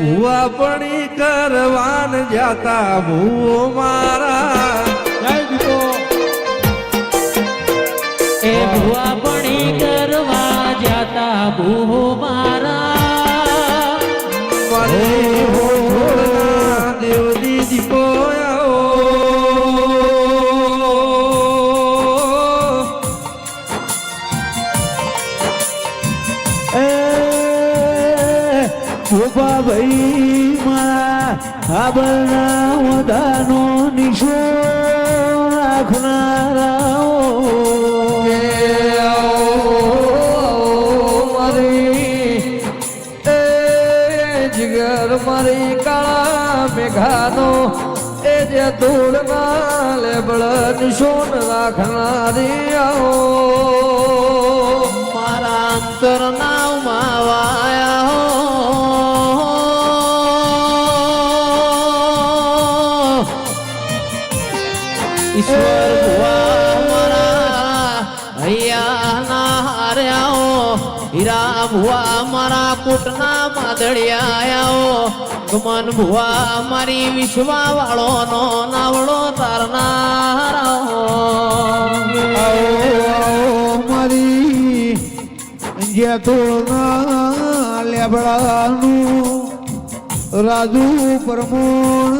ભુવા પડી કરવાન જાતા ભૂવો મારા એ ભુવા પડી કરવા જાતા ભૂવો મારા મારે હોળના દેવ દીદી કોયાઓ ભોપા ભાઈ મારા આબળના વધાનો નિશો રાખનારા જીગર મારી કાળા મેઘાનો એ જે ધૂળના લેબળ નિશોન રાખનારી આવો મારા અંતરના ઉમાવાયા હો ઈશ્વર ભુવા મારા હૈયા ના હાર્યાઓ હીરા ભુવા મારા કુટના માદળિયાઓ ગમન ભુવા મારી વિશ્વા વાળો નો નાવડો તારનારાઓ મારી જે તોળના લેબડાનું રાજુ પરમોણ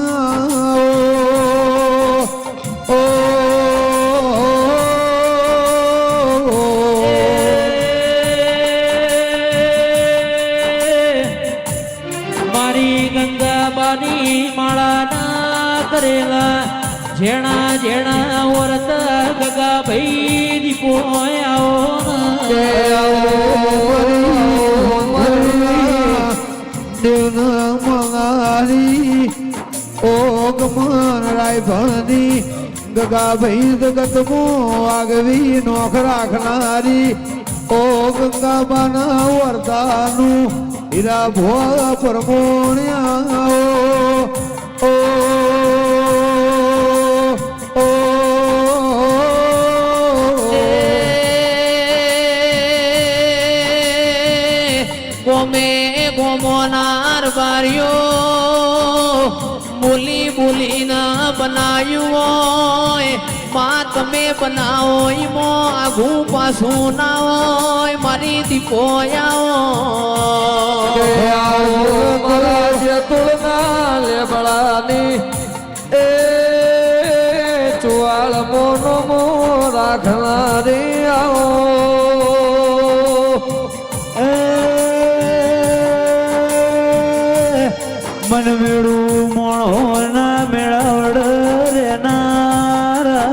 મારી ગંગાબાની માળાના કરેલા જેણા જેણા વર્ત ગગા ભાઈ દીપો દેવના મંગારી ઓગમન રાયભણી ગગા ભાઈ જગતમો આગવી નોખ રાખનારી ઓ ગંગાબાના વરદાનું હીરા ભોળા પરમોણ્યા ઓ ગોમે ગોમોનાર બાર્યો બોલી બોલી ના બનાવ્યું હોય માં તમે બનાવો ઈમો આઘું પાછું ના હોય મારી દીપો તુળના લેબડાની એ ચુવાળ મોનો મો રાખનારી આવો મન મેળું મોણો ના મેળાવડ રેનારા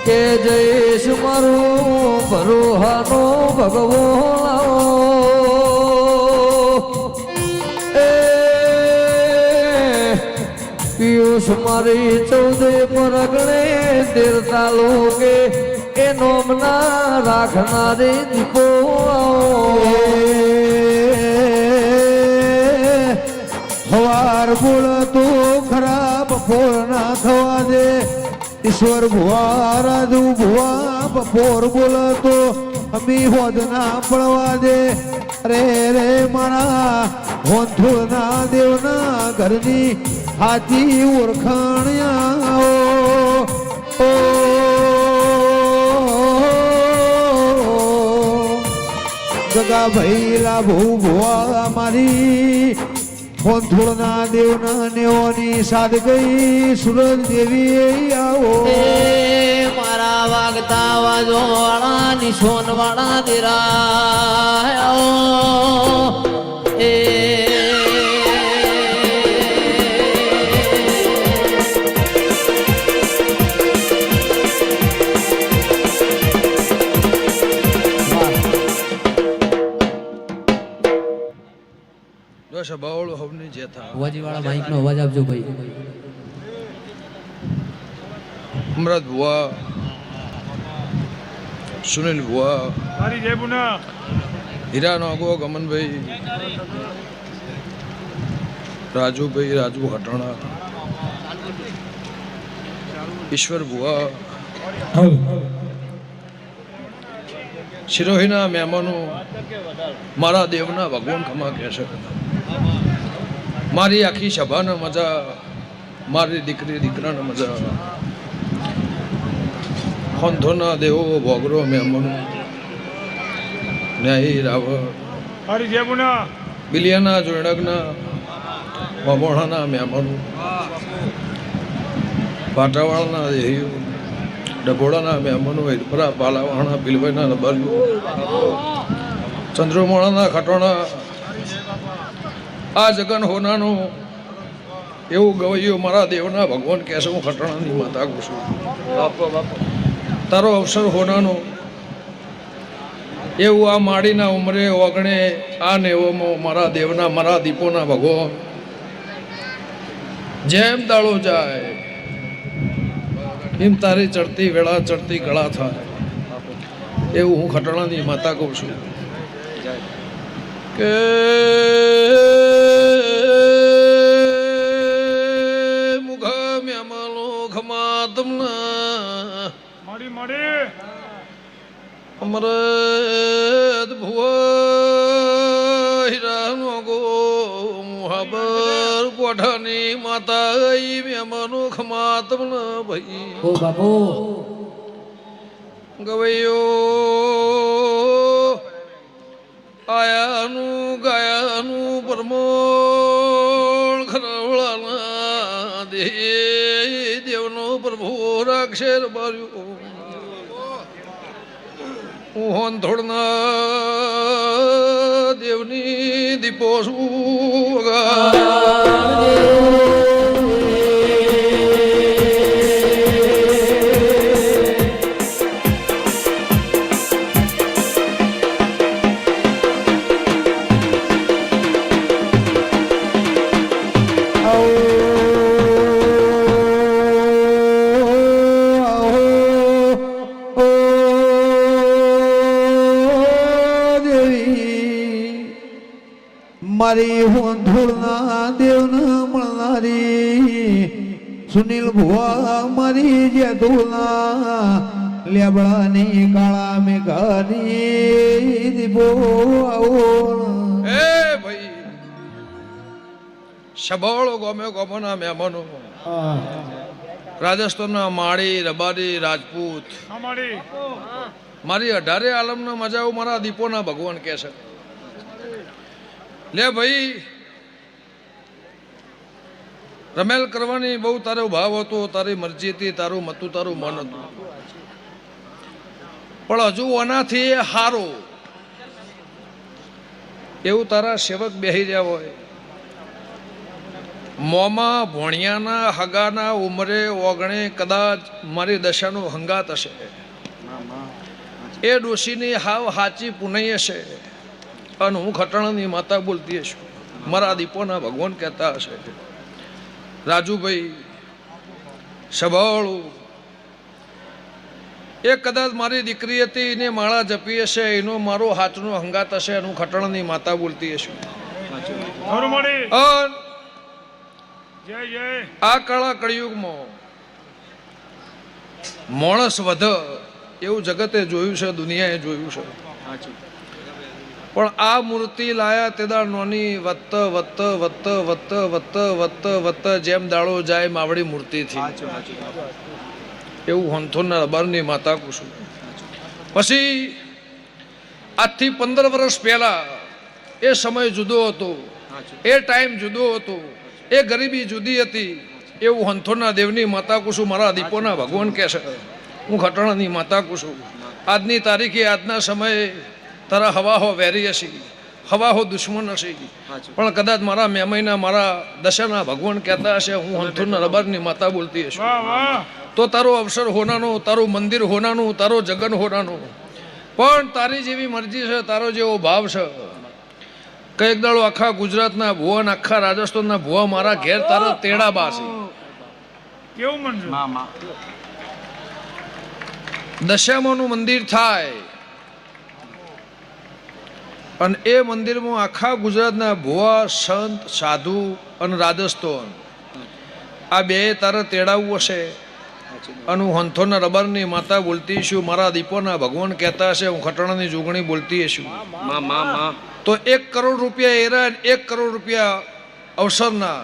કે જઈશ મારું ભરોહાનો ભગવો એ પિયુષ મારી 14 પરગણે 13 તાલુકે એ નોમના રાખનારી દીપો હવાર બોલ તો ખરાબ બપોર ના થવા દે ઈશ્વર ભુવા રાજુ ભુવા બપોર બોલ તો અમી હોદ ના પડવા દે રે રે મારા હોંથુર ના દેવના ઘરની હાથી ઓળખાણ્યા ઓ ગગા ભાઈ લાભુ ભુવા મારી હોંથુળના દેવના નેઓની સાદ ગઈ સુરજ દેવી આવો મારા વાગતા વાજો વાળા નિશોન વાળા દેરા એ વાજીવાળા માઈક નો અવાજ આપજો ભાઈ. અમરત ભુવા, સુનિલ ભુવા, હીરાનો આગો ગમનભાઈ, રાજુભાઈ, રાજુ હટાણા, ઈશ્વર ભુવા, શિરોહીના મહેમાનો મારા દેવના ભગવાન ખમા કહેશે. મારી આખી સભાને મજા, મારી દીકરી દીકરાને મજા. ખોંધોના દેવો ભોગરો મહેમાનો ન્યાયી રાવણ બિલિયાના જોડગના વમોણાના મહેમાનો પાટાવાળના દેહીઓ ડભોળાના મહેમાનો હિરપરા પાલાવાળા પીલભાઈના રબારીઓ ચંદ્રમોળાના ખટોણા આ જગન હોનાનું એવું ગવૈયું મારા દેવના ભગવાન કહેશે હું ખટોણાની માતા કહું છું. તારો અવસર હોનાનો એવું આ માડીના ઉમરે ઓગણે આ નેવોમાં મારા દેવના મારા દીપોના ભગવાન જેમ દાળો જાય એમ તારી ચડતી વેળા ચડતી ગળા થાય એવું હું ખટોણાની માતા કહું છું કે મુખા મ્યામાલો ખમા તમના અમરત ભુવા હીરાનો ગો મુહાબર કોઠાની માતા મ્યામાનો ખમા તમના ભાઈ ઓ બાપુ ગવૈયો આયાનું ગાયાનું પરમોળ ખરવળાના દે દેવનો પ્રભુ રાખશે રબાર્યો હું હોંધોળના દેવની દીપો છું મારી હોંધોળના દેવને મળનારી સુનિલ ભુવા મારી જેતુલના લેબડાની કાળા મેઘાની દીપો આવો એ ભાઈ સબોળો ગોમે ગોમોના મહેમાનો રાજસ્થાનના માળી રબારી રાજપૂત મારી 18 આલમના મજાઓ મારા દીપોના ભગવાન કહે છે. લે ભાઈ રમેલ કરવાની બહુ તારો ભાવ હતો, તારી મરજી હતી, તારું મતું તારું મન હતું, પણ હજુ આનાથી હારો એવું તારા સેવક બેહી રહ્યા હોય મોમાં ભોણિયાના હગાના ઉમરે ઓગણે કદાચ મારી દશાનો હંગાત હશે એ ડોશીની હાવ હાચી પુનઈ હશે અને હું ખટાણાની માતા બોલતી છું મારા દીપોના ભગવાન કહેતા હશે રાજુભાઈ સભાળું એ કદાચ મારી દીકરી હતી એને માળા જપી હશે એનો મારો હાથનો હંગાત હશે અને હું ખટાણાની માતા બોલતી છું. આ કાળા કળિયુગમાં માણસ વધ એવું જગતે જોયું છે, દુનિયાએ જોયું છે, પણ આ મૂર્તિ લાયા તેદાર નોની વત્ત વત્ત વત્ત વત્ત વત્ત વત્ત વત્ત જેમ દાડો જાય માવડી મૂર્તિ થી એવું હોંથોના રબારની માતા કુશું. પછી આજથી 15 વર્ષ પહેલા એ સમય જુદો હતો, એ ટાઈમ જુદો હતો, એ ગરીબી જુદી હતી એવું હોંથોના દેવની માતા કુશું મારા દીપોના ભગવાન કહે છે. હું ખટાણાની માતા કુશું. આજની તારીખે આજના સમયે તારા હવા હો વેરી હશે, હવા હો દુશ્મન હશે, પણ કદાચ મારા મેમઈના મારા દશાના ભગવાન કહેતા હશે હું હંથુરના રબારની માતા બોલતી હશે તો તારો અવસર હોનાનો, તારું મંદિર હોનાનું, તારો જગન હોનાનું, પણ તારી જેવી મરજી છે, તારો જેવો ભાવ છે. કઈક દાડો આખા ગુજરાતના ભુવા ને આખા રાજસ્થાનના ભુવા મારા ઘેર તારા તેડા બાસે કેવું મંજૂર દશામાનું મંદિર થાય અને એ મંદિરમાં આખા ગુજરાતના ભુવા સંત સાધુ અને રાજસ્થાન આ બે તારે તેડાવવું હશે અને હું હંથોના રબરની માતા બોલતી છું, મારા દીપોના ભગવાન કહેતા હશે હું ખટણાની જોગણી બોલતી છું. તો 1 કરોડ રૂપિયા એરા 1 કરોડ રૂપિયા અવસરના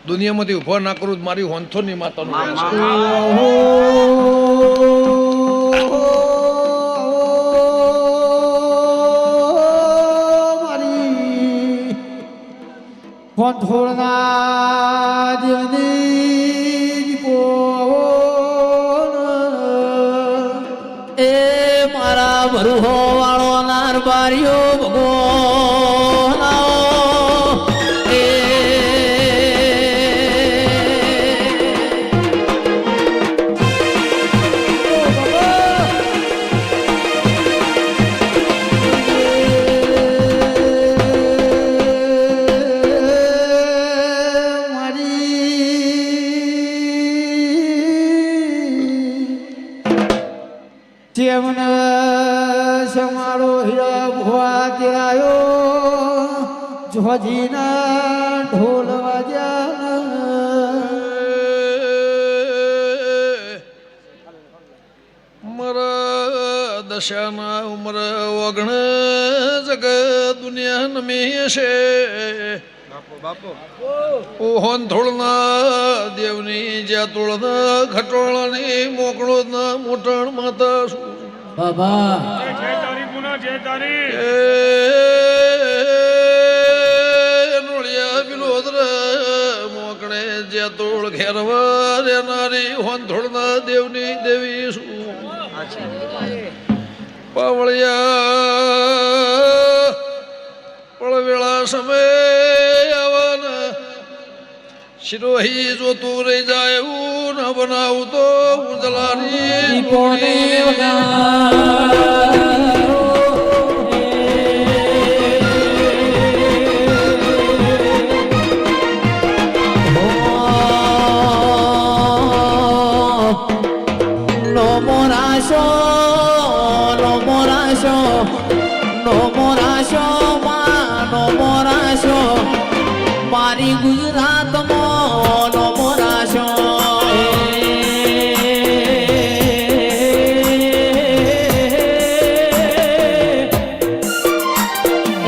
દુનિયામાંથી ઉભા ના કરું મારી હંથોની માતાનું વ્યાસ છે. વંથોળના દેવની એ મારા ભરુહો વાળો નારબારીઓ ભગવાન એ જેવન સમારો હીરા ભુવા તેરાયો જોજીના ઢોલ વાજ્યા મારા દશાના ઉમર વગણ જગ દુનિયા નમી છે. હોનથોળના દેવની જ્યાતુળના ખટોળાની મોકળોના મોટણ માતા છું. બાબા નોળિયા બિલોદર મોકળે જ્યાતુળ ઘેરવા રેનારી હોનથોળના દેવની દેવી છું. પાવળિયા પળવેળા સમય શિરોહી જોતું રહી જાય એવું ન બનાવું તો ઉજલાની મારી ગુજરાતમાં નો મોરાશો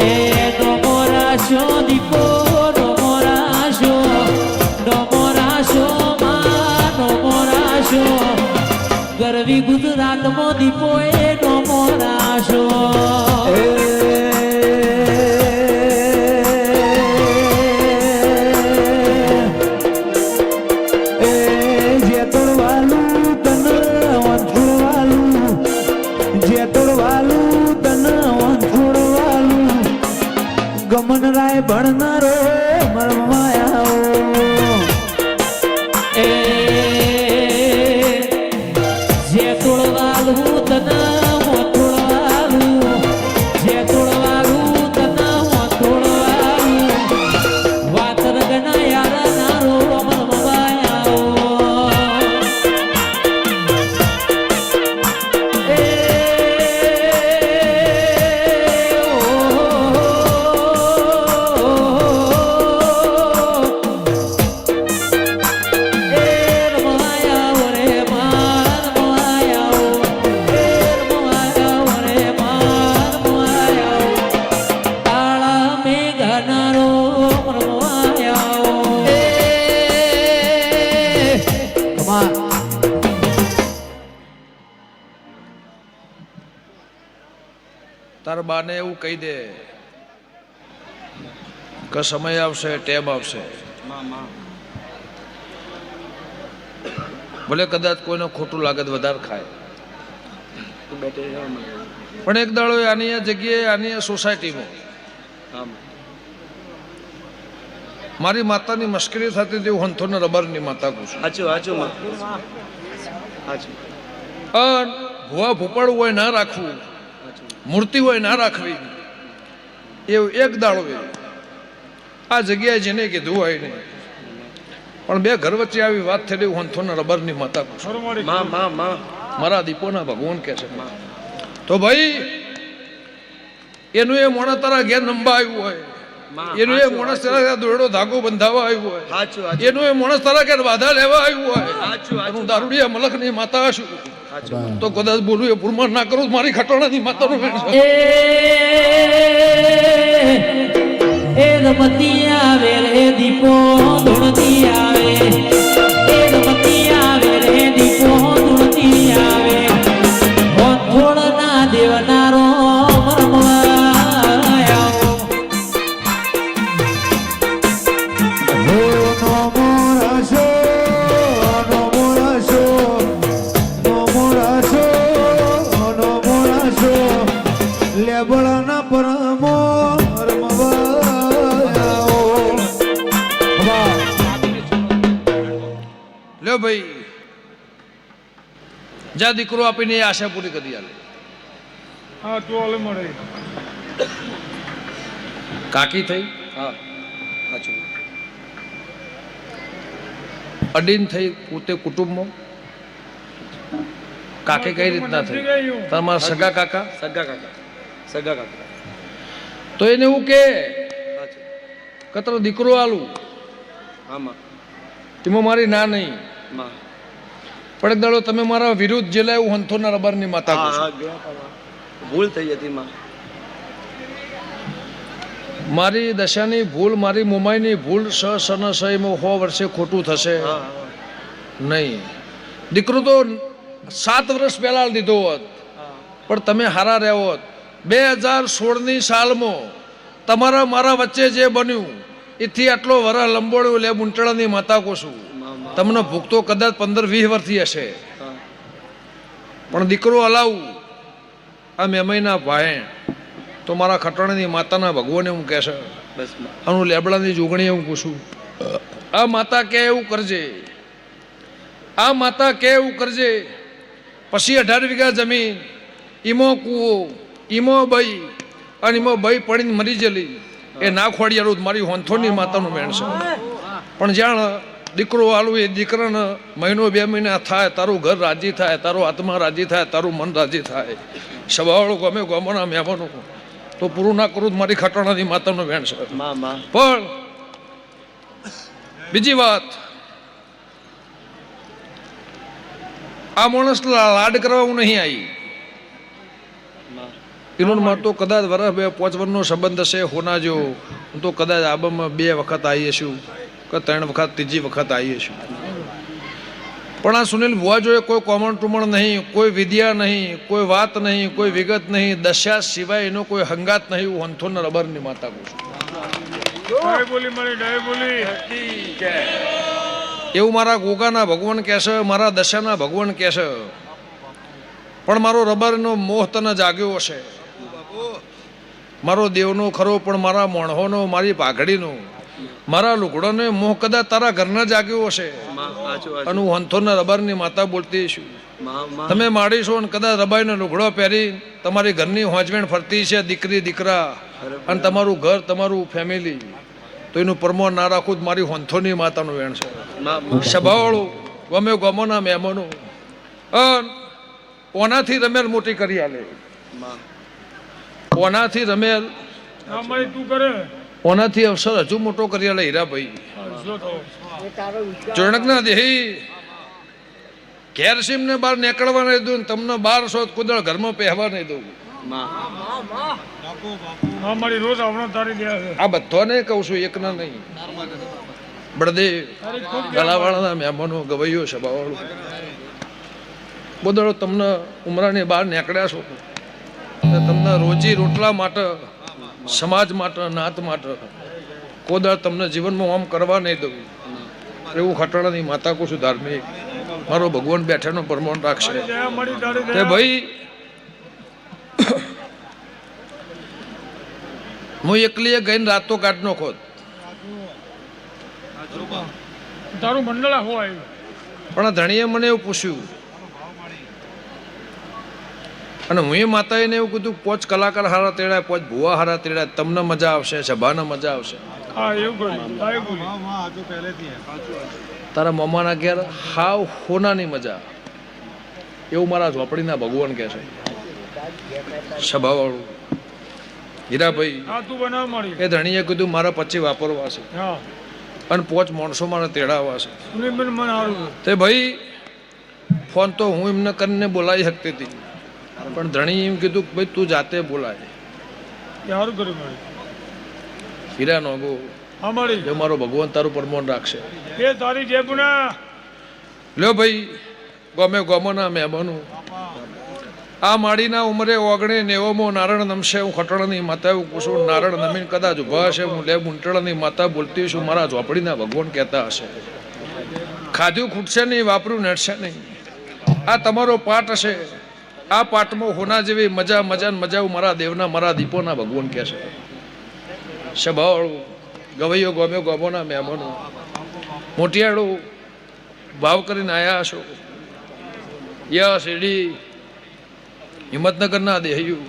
એ નો મોરાશો દીપો નો મોરાશો માં નો મોરાશો ગરવી ગુજરાતમાં દીપો એ નો મોરાશો ગમન રાય ભણનારો મરમાયા એ જે તોડવાલું તના તોડવાલું જે તોડવાલું તના તોડવાલું વાત રગના યાર નારો મરમાયા તાર બાને એવું કહી દે કે સમય આવશે ટેમ આવશે. ભલે કદાચ કોઈને ખોટું લાગે તો વધારે ખાય પણ એક દાડો આની આ જગ્યાએ આની આ સોસાયટીમાં મારી માતાની મશ્કરી થતી હતી. હું હંથોને રબરની માતા કહું છું. ભુવા ભૂપાળું હોય ના રાખવું, મૂર્તિ હોય ના રાખવી, એવું એક દાડો આ જગ્યાએ જેને કીધું હોય નહીં. પણ બે ઘર વચ્ચે આવી વાત થઈ હું હંથોને રબરની માતા કહું છું. મારા દીપોના ભગવાન કે છે. તો ભાઈ એનું એ મોણા તારા ઘેર નંબા આવ્યું હોય એનું એ માણસ તારા દોરડો ધાગો બંધાવા આવ્યું હોય, એનું એ માણસ તારા કે બાધા લેવા આવ્યું હોય, હું દારૂડિયા મલકની માતા છું તો કદાચ બોલું એ પુરમાન ના કરું મારી ખટોણાની માતાનો વેણ છે. એ રમતી આવે રે દીપો ધૂળતી આવે, એ રમતી આવે રે દીપો ધૂળતી આવે, થોડ ના દેવનારો લેબળાના પરમો લ્યો ભાઈ, જ્યાં દીકરો આપીને એ આશા પૂરી કરી આલે. કાકી થઈ, અડીન થઈ પોતે કુટુંબમાં. કાકે કઈ રીતના થઈ? તમારા સગા કાકા, તો એને એવું કે કતરો દીકરો આલું, એમાં મારી ના નહીં, પણ એક દાડો તમે મારા વિરુદ્ધ જે લાવ્યું હંથોના રબરની માતા કહો છો. ભૂલ થઈ હતી માં, મારી દશાની ભૂલ, મારી મોમાઈની ભૂલ સન એમાં 100 વર્ષે ખોટું થશે નહીં. દીકરો તો 7 વર્ષ પહેલા દીધો હોત, પણ તમે હારા રહ્યો હોત. 2016ની સાલમાં તમારા મારા વચ્ચે જે બન્યું એથી આટલો વરહ લંબોળ્યો લે મુંટળાની માતા કોશું. તમને ભૂખ તો કદાચ 15-20 વર્ષથી હશે, પણ દીકરો હલાવું આ મેમઈના ભાઈ તો મારા ખટણાની માતાના ભગવાને હું કહેશે, આનું લેબડાની જોગણી હું પૂછું. આ માતા કે એવું કરજે, આ માતા કે એવું કરજે. પછી 18 વીઘા જમીન, ઈમો કૂવો, ઈમો બઈ, અને ઈમો બઈ પડીને મરી ગયેલી એ ના ખોડિયાળું મારી હોંથોની માતાનું મેણ છે. પણ જાણ દીકરો આલું એ દીકરાને 1-2 મહિના થાય, તારું ઘર રાજી થાય, તારો આત્મા રાજી થાય, તારું મન રાજી થાય, સવાળો ગમે ગમોના મહેમાનો તો પૂરું ના કરું મારી ખટાણાની માતાનો વેણ છે. પણ બીજી વાત, આ માણસ લાડ કરવા હું નહીં આવી. એનો માર તો કદાચ વર્ષ 2-5 વર્ષનો સંબંધ હશે હોના જો, હું તો કદાચ આબમાં 2 વખત આવી છું કે 3 વખત, ત્રીજી વખત આવી છું. પણ આ સુનિલ ભુવા જોઈએ કોઈ કોમણ ટુમણ નહીં, કોઈ વિદ્યા નહીં, કોઈ વાત નહીં, કોઈ વિગત નહીં, દશા સિવાય એનો કોઈ હંગાત નહીં. હું હંથોના રબરની માતા કહું છું. એવું મારા ગોગાના ભગવાન કહેશે, મારા દશાના ભગવાન કહેશે. પણ મારો રબરનો મોહ તને જાગ્યો હશે, મારો દેવનો ખરો, પણ મારા મોણહોનો, મારી પાઘડીનો, મારા લુગડોને મોહ કદાચ તારા ઘરના જાગ્યો હશે. અને હું હંથોના રબરની માતા બોલતી છું. તમે માડીશો અને કદાચ રબાઈનો લુગડો પહેરી તમારી ઘરની હોંચવેણ ફરતી છે દીકરી દીકરા, અને તમારું ઘર, તમારું ફેમિલી, તો એનું પરમો ના રાખું જ મારી હોંથોની માતાનું વેણ છે. સભાવાળું ગમે ગમોના મહેમાનો ઓનાથી રમેલ મોટી કરી આલે, ઓનાથી રમેલ, ઓનાથી અવસર હજુ મોટો કરી આલે. હીરાભાઈ ચોણકના દેહી ઘેર સીમને બહાર નીકળવા નહીં દઉં, તમને 1200 કુદળ ઘરમાં પહેવા નહીં દઉં. આ બધાને કહું છું, એકના નહીં. બળદેવ ગલાવાળાના મહેમાનો, ગવૈયો, સભાવાળું, બોદળો તમને ઉમરાની બહાર નીકળ્યા છો, તમને રોજી રોટલા માટે, સમાજ માટે, નાત માટે કોદળ તમને જીવનમાં આમ કરવા નહીં દઉં. એવું ખટાણાની માતા કહું છું. ધાર્મિક મારો ભગવાન બેઠાનો પ્રમાણ રાખશે. તે ભાઈ હું એકલી ગઈને રાત તો કાઢ નો ખોદ, તારું મંડળ હોય. પણ ધણીએ મને એવું પૂછ્યું, અને હું એ માતાએ એવું કીધું 5 કલાકાર હારા તેડાય, 5 ભુવા હારા તેડાય, તમને મજા આવશે, સભાને મજા આવશે. તારા મમ્માના ઘેર હાવ હોનાની મજા, એવું મારા ઝોપડીના ભગવાન કહે છે. સભાવાળું હીરાભાઈ હા તું બનાવ મારી એ ધણીએ કીધું મારા 25 વાપરવા છે હા અને 5 માણસો મારે તેડાવવા છે સુનિલબેન મને સારું તે ભાઈ ફોન તો હું એમને કરીને બોલાવી શકતી હતી પણ ધણી એમ કીધું કે ભાઈ તું જાતે બોલાય એ સારું કર્યું મારી હીરા નોગો હા મારી જો મારો ભગવાન તારું પરમોન રાખશે એ તારી જે પુના લ્યો ભાઈ ગમે ગમોના મહેમાનો આ માડીના ઉંમરે 1990 નારણ નમશે હું ખટણની માતા એવું કુશું નારણ નમીન કદાચ ઉભા હશે હું લે ગુંટળની માતા બોલતી છું મારા ઝોપડીના ભગવાન કહેતા હશે ખાધું ખૂટશે નહીં વાપરું નડશે નહીં આ તમારો પાઠ હશે આ પાઠમાં હોના જેવી મજા મજા ને મજા મારા દેવના મારા દીપોના ભગવાન કહે છે સભાવાળું ગવૈયો ગમ્યો ગમોના મહેમાનો મોટિયાળું ભાવ કરીને આવ્યા છો યસ એડી હિંમતનગરના દેહયું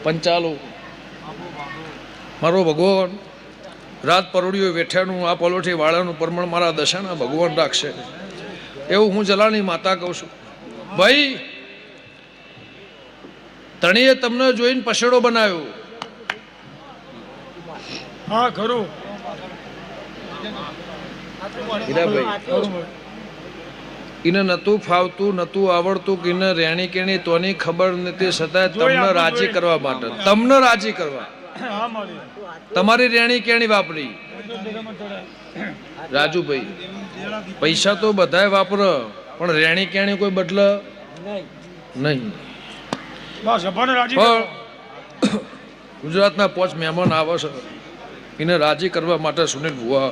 પંચાલો મારો ભગવાન રાત પરોડિયો વેઠ્યાનું આ પલોઠી વાળાનું પરમણ મારા દશાના ભગવાન રાખશે એવું હું જલાની માતા કહું છું ભાઈ તણીએ તમને જોઈને પછેડો બનાવ્યો હા ખરું હીરાભાઈ એને નતું ફાવતું નતું આવડતું કે એને રેણી કેણી તોની ખબર નથી છતાં તમને રાજી કરવા માટે તમને રાજી કરવા હા મારી તમારી રેણી કેણી વાપરી રાજુભાઈ પૈસા તો બધાય વાપર પણ રેણી કેણી કોઈ બદલ નહીં બસ સભાને રાજી પણ ગુજરાતના 5 મહેમાન આવે છે એને રાજી કરવા માટે સુનિલ ભુવા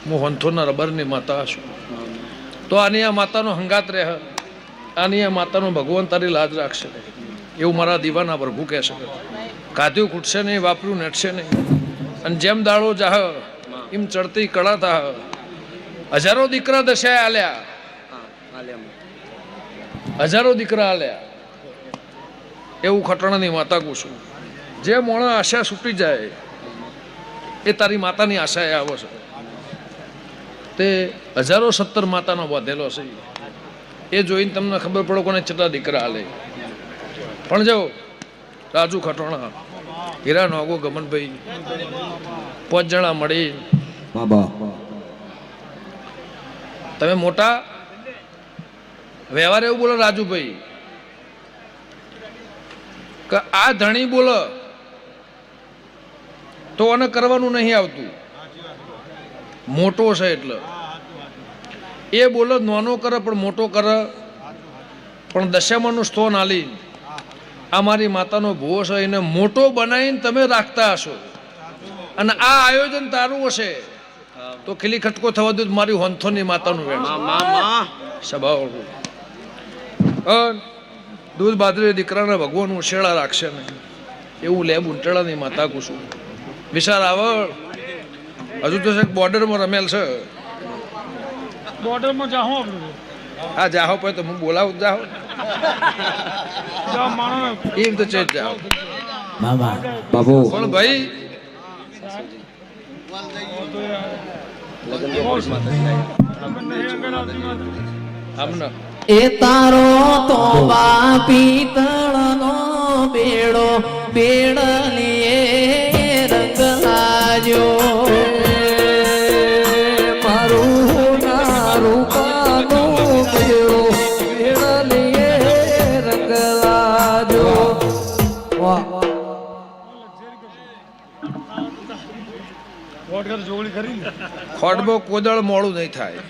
હું હંથોના રબરની માતા છું તો આની આ માતાનો હંગાત રહે આની આ માતાનો ભગવાન તારી લાજ રાખશે એવું મારા દીવાના પ્રભુ કહે છે કાધ્યું ખૂટશે નહીં વાપર્યું નડશે નહીં અને જેમ દાડો જાહ એમ ચડતી કળા થાહ હજારો દીકરા દશાએ આલ્યા હજારો દીકરા આલ્યા એવું ખટણાની માતા કહું છું જે મોણા આશા છૂટી જાય એ તારી માતાની આશાએ આવે છે તે 1070 માતાનો બાંધેલો છે એ જોઈને તમને ખબર પડે કોને કેટલા દીકરા હાલે પણ જો રાજુ ખટોણા હીરા નોગો ગમનભાઈ 5 જણા મળી તમે મોટા વ્યવહાર એવું બોલો રાજુભાઈ કે આ ધણી બોલો તો આને કરવાનું નહીં આવતું મોટો છે એટલે એ બોલો નાનો કરે પણ મોટો કરે પણ દશામાનું સ્થાન આલી આ મારી માતાનો ભૂવો છે એને મોટો બનાવીને તમે રાખતા હશો અને આ આયોજન તારું હશે તો ખીલી ખટકો થવા દઉં મારી હોંથોની માતાનું વેણ સ્વભાવ દૂધ બાદરી દીકરાના ભગવાન ઉછેળા રાખશે નહીં એવું લેબ ઉંટળાની માતા કુશું વિશાળ આવડ હજુ તો બોર્ડરમાં રમેલ છે બોર્ડરમાં જાહો આપણે હા જાહો પછી તો હું બોલાવું જાહો જા માણો એમ તો છે જાઓ બાબુ પણ ભાઈ આમને એ તારો તો પિત્તળનો બેડો બેડલીએ રંગ લાગ્યો મારું ના રૂપાનું બેડો બેડલીએ રંગ લાજો વાહ વોટ કર જોગણી કરી ને ખોટમાં કોદળ મોડું નહીં થાય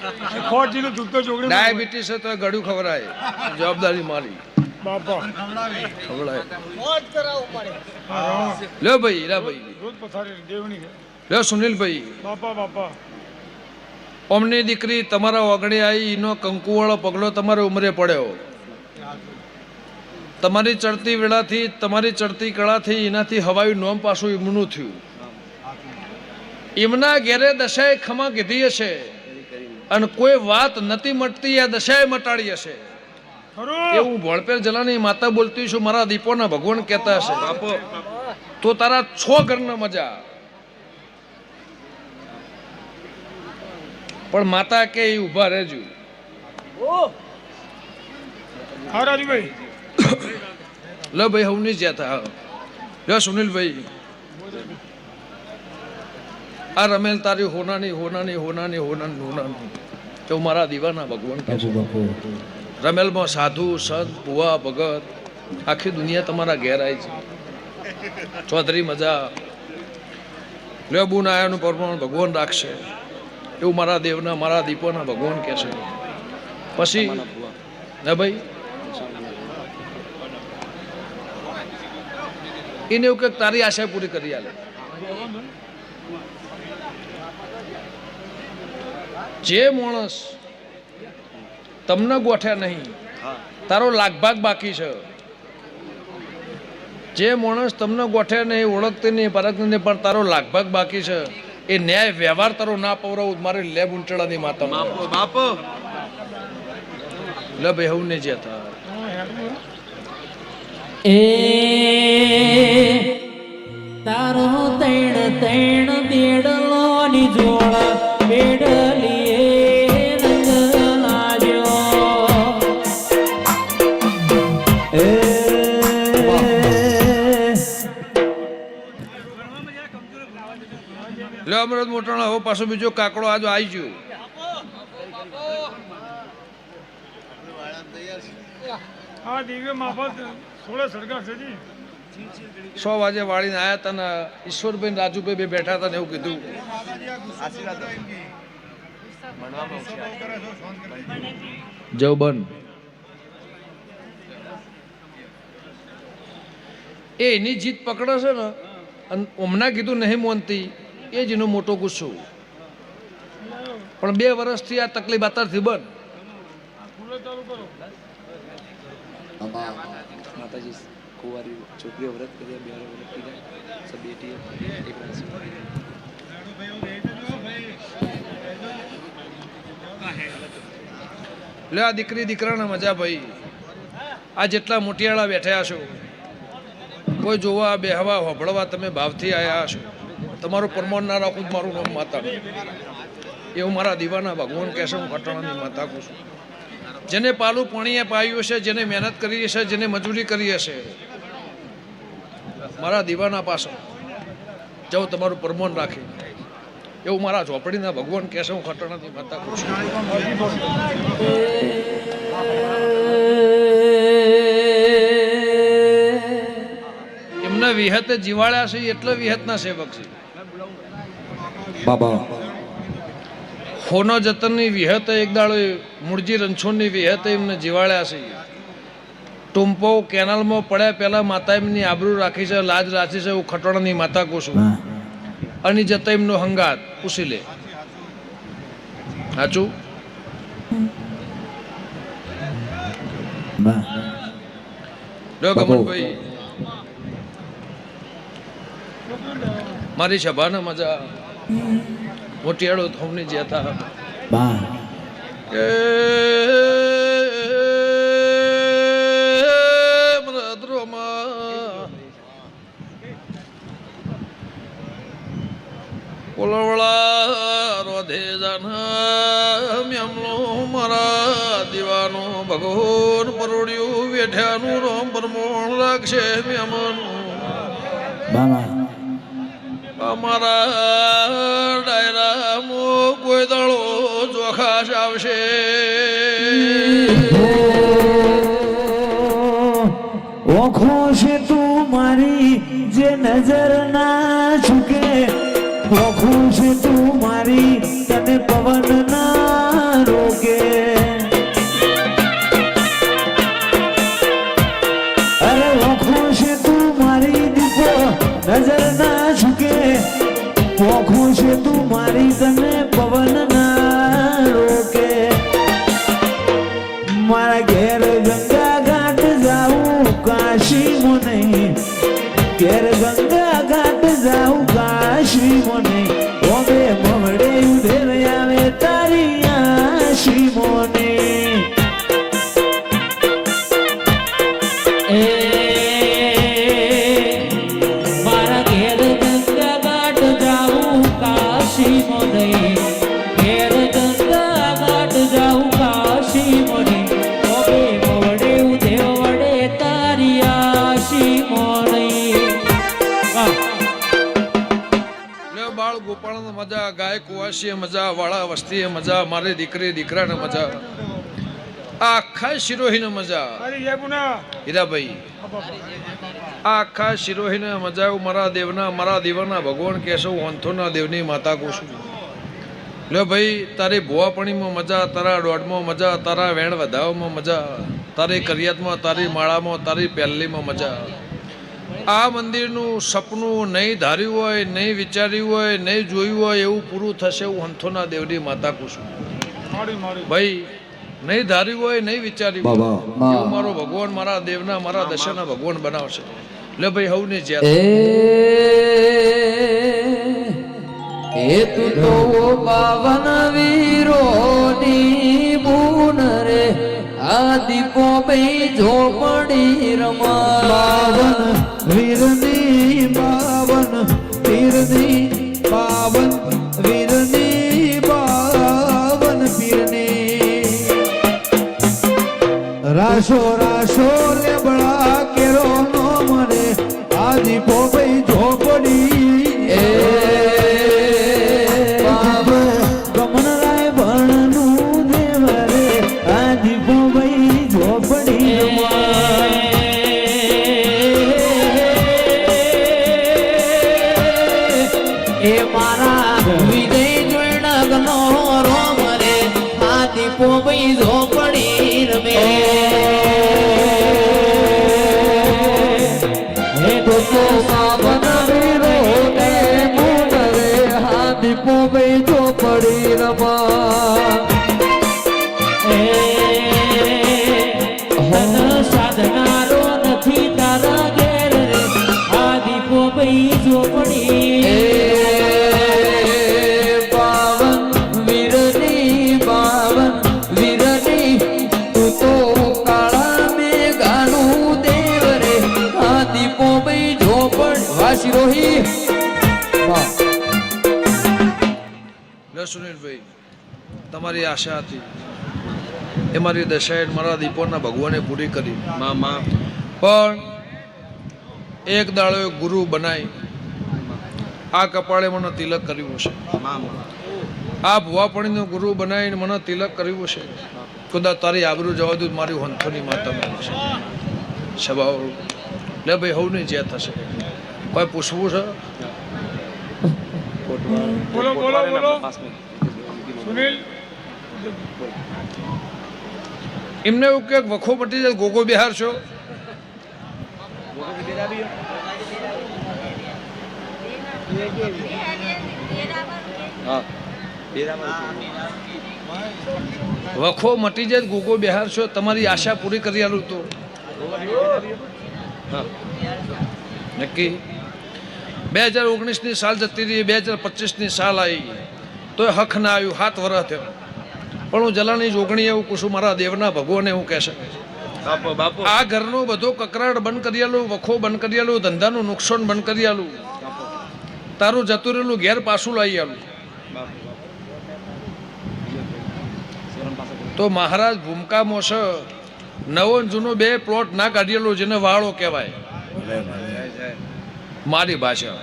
ખોટ જીનું દૂધ તો જોગણી ડાયાબિટીસ છે તો ગળ્યું ખવડાય જવાબદારી મારી બાપા ખવડાય હા લ્યો ભાઈ હીરાભાઈ દૂધ પથારી દેવણી લ્યો સુનિલભાઈ બાપા બાપા ઓમની દીકરી તમારા ઓગણે આવી એનો કંકુવાળો પગલો તમારે ઉંમરે પડ્યો તમારી ચડતી વેળાથી તમારી ચડતી કળાથી એનાથી હવાયું નોમ પાછું એમનું થયું એમના ઘેરે દશાએ ખમા કીધી હશે અને કોઈ વાત નથી મટતી આ દશાએ મટાડી હશે એવું ભોળપેર જલાની માતા બોલતી છું મારા દીપોના ભગવાન કહેતા હશે તો તારા 6 ઘરના મજા પણ માતા કે એ ઊભા રહેજો હા રાજુભાઈ લો ભાઈ હવની જ્યાં થા લ્યો સુનિલભાઈ, આ રમેલ તારી હોનાની હોનાની હોનાની હોનાની હોનાની તો મારા દીવાના ભગવાન કહે છે. રમેલમાં સાધુ સંત ભુવા ભગત આખી દુનિયા તમારા ઘેર આવી છે. ચૌધરી મજા લ્યો બુન આયાનું પરમાણ ભગવાન રાખશે એવું મારા દેવના મારા દીપોના ભગવાન કહે છે. પછી ને ભાઈ એને એવું કે તારી આશા પૂરી કરી આલે. જે માણસ તમને ગોઠ્યા નહીં તારો લાગભાગ બાકી છે. જે માણસ તમને ગોઠ્યા નહીં ઓળખતી નહીં પરખતી નહીં પણ તારો લાગભાગ બાકી છે એ ન્યાય વ્યવહાર તારો ના પવરાવું મારે લેબ ઉંચળાની માતા બાપ લે બેહુ ને જે હતા એ તારો તૈણ તૈણ બેડલો ની જોડ બેડલીએ રંગ લાગ્યો. લે અમરત મોટાણા હવે પાછો બીજો કાકડો આજ આવી ગયો. હા દિવ્ય માફત થોડા સળગા છે જી 100 વાગે વાળીને આયા હતા ને ઈશ્વરભાઈ ને રાજુભાઈ બે બેઠા હતા ને એવું કીધું જવ બન એ એની જીત પકડે છે ને અને હમણાં કીધું નહીં મોનતી એ જ એનો મોટો ગુસ્સો. પણ 2 વર્ષથી આ તકલીફ અત્યારથી બન. માતાજી કુંવારી છોકરીઓ વ્રત કર્યા 2 વ્રત કર્યા સબ બેટી એક વર્ષ લે આ દીકરી દીકરાના મજા ભાઈ. આ જેટલા મોટિયાળા બેઠ્યા છો કોઈ જોવા બેહવા હોભળવા તમે ભાવથી આવ્યા હશો. તમારું પરમાણ ના રાખું જ મારું નામ માતા એવું મારા દીવાના ભગવાન કહેશે. હું ખટાણાની માતા કહું છું. જેને પાલું પાણીએ પાયું હશે જેને મહેનત કરી હશે જેને મજૂરી કરી હશે મારા દીવાના પાસે જાઓ તમારું પરમાણ રાખી એવું મારા ઝોપડીના ભગવાન કહેશે. હું ખટાણાની માતા કહું છું. એમના વિહતે જીવાડ્યા છે એટલે વિહતના સેવક છે. બાબા હોનો જતનની વિહતે એક દાડો મૂળજી રણછોડની વિહતે એમને જીવાડ્યા છે. ટુંપો કેનાલમાં પડ્યા પહેલા માતા એમની આબરૂ રાખી છે લાજ રાખી છે. હું ખટોણાની માતા કહું છું. અને જતા એમનો હંગાત પૂછી લે સાચું. ગમનભાઈ મારી સભાને મજા મોટિયાળો થોમની જે હતા પોલવળા રોધે જાનો મારા દીવાનો ભગવાન પરોડ્યું વેઠ્યાનું રોમ પરમોણ રાખશે મેમનું અમારા ડાયરામો કોઈ દળો ચોખાશ આવશે. ઓખો છે તું મારી જે નજર ના ચૂકે. ઓખો છે તું મારી તને પવન ના રોકે. અરે ઓખો છે તું મારી દીપો નજર ના ચૂકે. ઓખો છે તું મારી તને પવન ના રોકે. મારા ઘેર ગંગા ઘાટ જાઉં કાશી મને. ઘેર ગંગા ઘાટ જાઉં કાશી મને. ઓમે મવડે ઉધેર આવે તારી આશી મને. મારા ઘેર ગંગા ઘાટ જાઉં કાશી મને. ઘેર ગંગા ઘાટ જાઉં કાશી મને. ઓમે મવડે ઉધેર વડે તારી આશી મને. ગોપાળને મજા, ગાય કુવાસીએ મજા, વાળા વસ્તીએ મજા, મારી દીકરી દીકરાને મજા, આ આખા શિરોહીને મજા. અરે જય પુના હીરાભાઈ આ આખા શિરોહીને મજા એવું મારા દેવના મારા દીવાના ભગવાન કહેશો વંથોના દેવની માતા કુશું. લે ભાઈ તારી ભુવાપણીમાં મજા, તારા દોડમાં મજા, તારા વેણ વધાવમાં મજા, તારી કરિયાતમાં, તારી માળામાં, તારી પહેલીમાં મજા. આ મંદિરનું સપનું નહીં ધાર્યું હોય, નહીં વિચાર્યું હોય, નહીં જોયું હોય એવું પૂરું થશે એવું હંથોના દેવની માતા કુશું. ભાઈ નહીં ધાર્યું હોય, નહીં વિચાર્યું હોય એવું મારો ભગવાન મારા દેવના મારા દશાના ભગવાન બનાવશે. લે ભાઈ હવની જ્યાં એ તું તો પાવન વીરોની બુન રે આ દીપો ભાઈ ઝોપડી રમા. પાવન વીરની પાવન પીરની પાવન વીરની પાવન પીરની રાશો રાશો લેબડા કેરો નો મને આદિ પોપઈ ઝોપડી એ ગમન રાય ભણનું દેવ રે આદિ પોપઈ ઝોપડી એ મારા વિજય જોડગનો રોમ રે આ દીપો ભાઈ ઝોપડી રમે. હે તો પાવન વીરો ને મુન રે આ દીપો ભાઈ ઝોપડી રમા. સાધનારો નથી તારા ઘેર રે આ દીપો ભાઈ ઝોપડી પાવન વીરની પાવન વીરની તું તો કાળા મેઘાનું દેવ રે આ દીપો ભાઈ ઝોપડ વાસી રોહી. લે સુનિલભાઈ તમારી આશા હતી એ મારી દશાએ મારા દીપોના ભગવાને પૂરી કરી. પણ એક દાડો એક ગુરુ બનાવી આ કપાળે મને તિલક કર્યું છે, આ ભુવાપણીનો ગુરુ બનાવીને મને તિલક કર્યું છે. કદાચ તારી આબરૂ જવા દઉં મારી હંથોની માતા મને છે સ્વભાવ. લે ભાઈ હવની જે થશે કોઈ પૂછવું છે? બોલો બોલો બોલો સુનિલ એમને એવું કે વખો મટી જાય ગોગો બિહાર છો. વખો મટી જાય ગોગો બિહાર છો. તમારી આશા પૂરી કરી આલું તો નક્કી. 2019ની સાલ જતી રહી, 2025ની સાલ આવી તો હક ના આવ્યું, 7 વર્ષ થયો. પણ હું જલાની જોગણી એવું કુશું મારા દેવના ભગવાને એવું કહેશે આ ઘરનું બધું કકરાટ બંધ કરી આલું, વખો બંધ કરી આલું, ધંધાનું નુકસાન બંધ કરી આલું, તારું જતું રહેલું ઘેર પાછું લાવી આલું. તો મહારાજ ભૂમકામાં છે નવો જૂનો 2 પ્લોટ ના કાઢેલો જેને વાળો કહેવાય મારી ભાષા,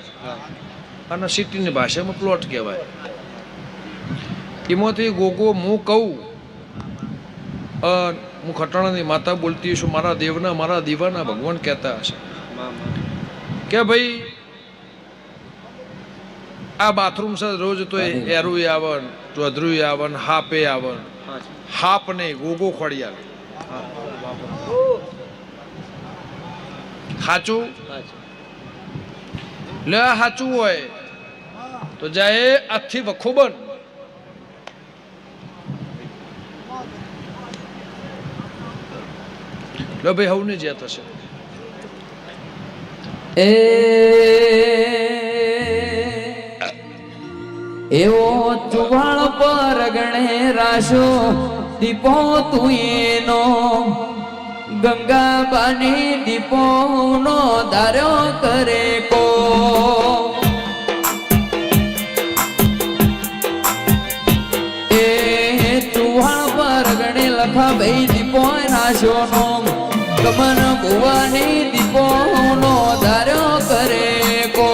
અને સિટીની ભાષામાં પ્લોટ કહેવાય. એમાંથી ગોગો હું કહું, હું ખટાણાની માતા બોલતી છું, મારા દેવના મારા દીવાના ભગવાન કહેતા હશે કે ભાઈ આ બાથરૂમ છે રોજ તો એરું આવન, ચોધરું આવન, હાપે આવન. હાપ નહીં, ગોગો ખોડી આવે. સાચું લે, સાચું હોય તો જાય આજથી વખો બન. લો ભાઈ હવની જે થશે એવો ચુવાળ પર ગણે રાશો દીપો તું એનો ગંગાબાની દીપો નો ધાર્યો કરે કો. એ ચુવાળ પર ગણે લખા ભાઈ દીપો રાશો નો ગમન ભુવાની દીપો નો ધાર્યો કરે કો.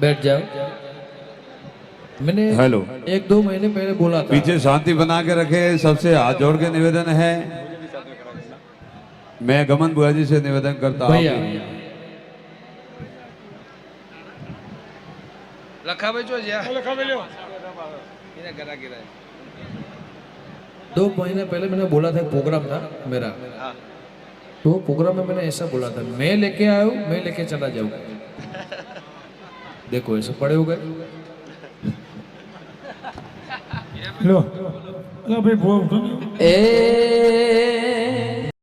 बैठ जाओ। मैंने हेलो। 1-2 महीने पहले बोला था। पीछे शांति बना के रखे। सबसे हाथ जोड़ के निवेदन है, मैं गमन बुआ जी से निवेदन करता हूँ। भैया લખા ભાઈ જો જ્યાં લખા ભાઈ લ્યો. એને ગરા ગિરાય 2 महीने पहले मैंने बोला था, एक प्रोग्राम था मेरा, तो प्रोग्राम में मैंने ऐसा बोला था, मैं लेके आया हूँ, मैं लेके चला जाऊँ। देखो ऐसे पड़े हो गए। લ્યો. અલા ભાઈ બહુ ઉઠો ને. ए